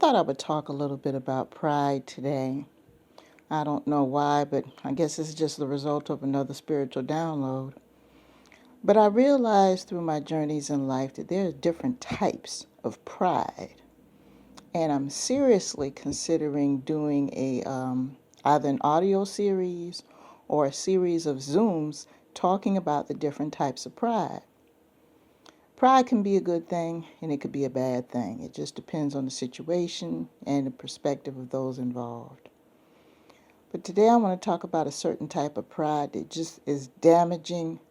thought I would talk a little bit about pride today. I don't know why, but I guess it's just the result of another spiritual download. But I realized through my journeys in life that there are different types of pride. And I'm seriously considering doing either an audio series or a series of Zooms talking about the different types of pride. Pride can be a good thing and it could be a bad thing. It just depends on the situation and the perspective of those involved. But today I want to talk about a certain type of pride that just is damaging,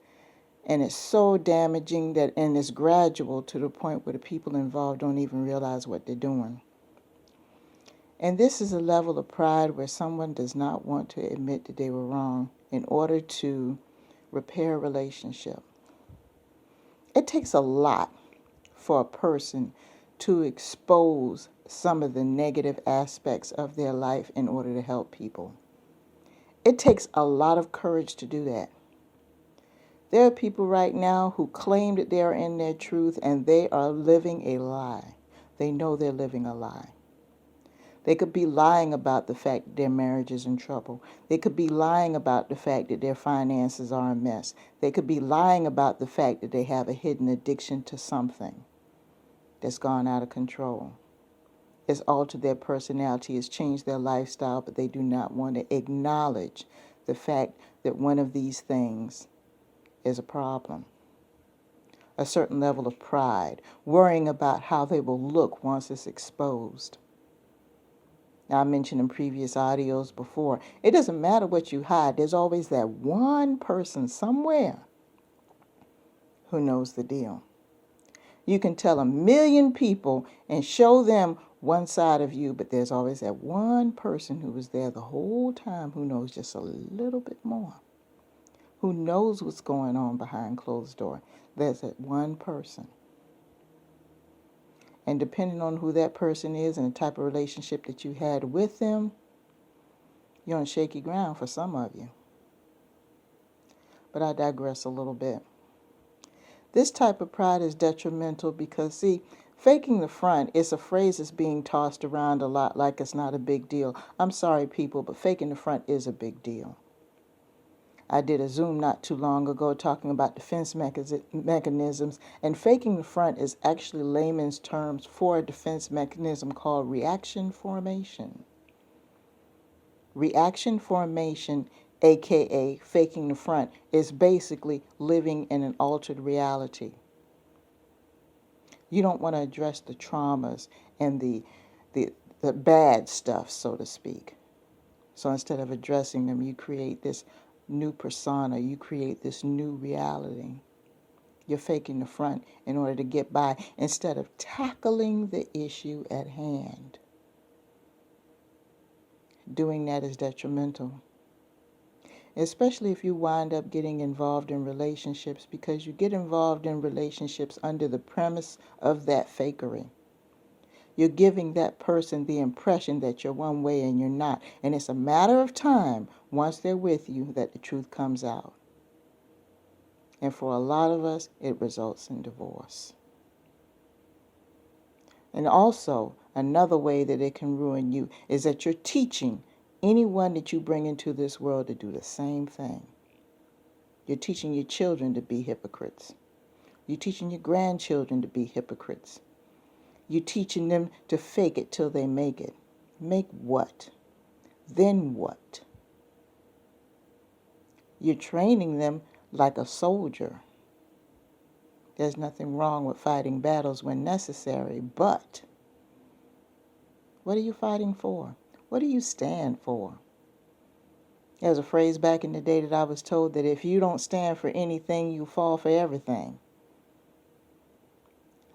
and it's so damaging that and it's gradual to the point where the people involved don't even realize what they're doing. And this is a level of pride where someone does not want to admit that they were wrong in order to repair a relationship. It takes a lot for a person to expose some of the negative aspects of their life in order to help people. It takes a lot of courage to do that. There are people right now who claim that they are in their truth and they are living a lie. They know they're living a lie. They could be lying about the fact that their marriage is in trouble. They could be lying about the fact that their finances are a mess. They could be lying about the fact that they have a hidden addiction to something that's gone out of control. It's altered their personality, it's changed their lifestyle, but they do not want to acknowledge the fact that one of these things is a problem. A certain level of pride, worrying about how they will look once it's exposed. Now, I mentioned in previous audios before, it doesn't matter what you hide. There's always that one person somewhere who knows the deal. You can tell 1,000,000 people and show them one side of you, but there's always that one person who was there the whole time who knows just a little bit more, who knows what's going on behind closed doors. There's that one person. And depending on who that person is and the type of relationship that you had with them, you're on shaky ground for some of you. But I digress a little bit. This type of pride is detrimental because, see, faking the front is a phrase that's being tossed around a lot like it's not a big deal. I'm sorry, people, but faking the front is a big deal. I did a Zoom not too long ago talking about defense mechanisms, and faking the front is actually layman's terms for a defense mechanism called reaction formation. Reaction formation, aka faking the front, is basically living in an altered reality. You don't want to address the traumas and the bad stuff, so to speak. So instead of addressing them, you create this new persona, you create this new reality. You're faking the front in order to get by instead of tackling the issue at hand. Doing that is detrimental, especially if you wind up getting involved in relationships, because you get involved in relationships under the premise of that fakery. You're giving that person the impression that you're one way and you're not. And it's a matter of time, once they're with you, that the truth comes out. And for a lot of us, it results in divorce. And also, another way that it can ruin you is that you're teaching anyone that you bring into this world to do the same thing. You're teaching your children to be hypocrites. You're teaching your grandchildren to be hypocrites. You're teaching them to fake it till they make it. Make what? Then what? You're training them like a soldier. There's nothing wrong with fighting battles when necessary, but what are you fighting for? What do you stand for? There's a phrase back in the day that I was told that if you don't stand for anything, you fall for everything.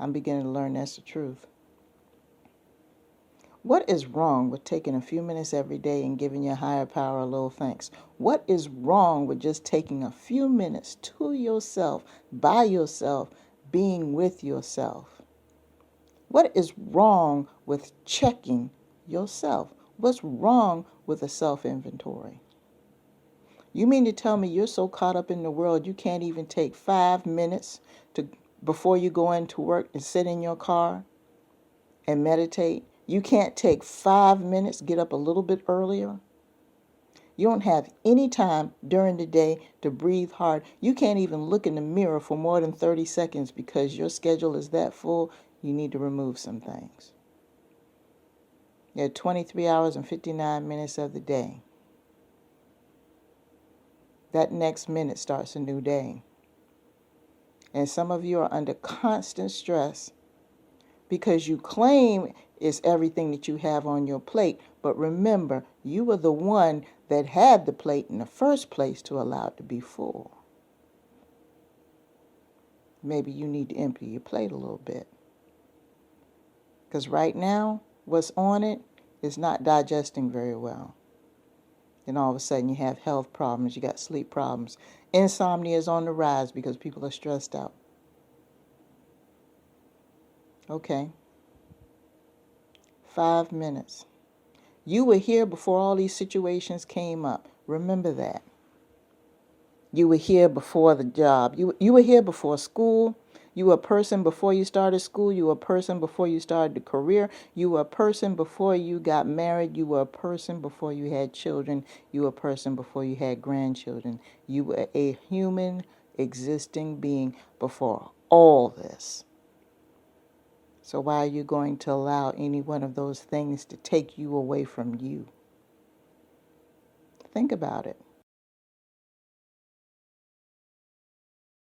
I'm beginning to learn that's the truth. What is wrong with taking a few minutes every day and giving your higher power a little thanks? What is wrong with just taking a few minutes to yourself, by yourself, being with yourself? What is wrong with checking yourself? What's wrong with a self-inventory? You mean to tell me you're so caught up in the world you can't even take 5 minutes before you go into work and sit in your car and meditate You can't take 5 minutes, get up a little bit earlier. You don't have any time during the day to breathe hard. You can't even look in the mirror for more than 30 seconds because your schedule is that full. You need to remove some things. You have 23 hours and 59 minutes of the day. That next minute starts a new day. And some of you are under constant stress because you claim it's everything that you have on your plate. But remember, you were the one that had the plate in the first place to allow it to be full. Maybe you need to empty your plate a little bit. Because right now, what's on it is not digesting very well. Then all of a sudden you have health problems, you got sleep problems. Insomnia is on the rise because people are stressed out. Okay. 5 minutes. You were here before all these situations came up. Remember that. You were here before the job. You were here before school. You were a person before you started school. You were a person before you started a career. You were a person before you got married. You were a person before you had children. You were a person before you had grandchildren. You were a human existing being before all this. So why are you going to allow any one of those things to take you away from you? Think about it.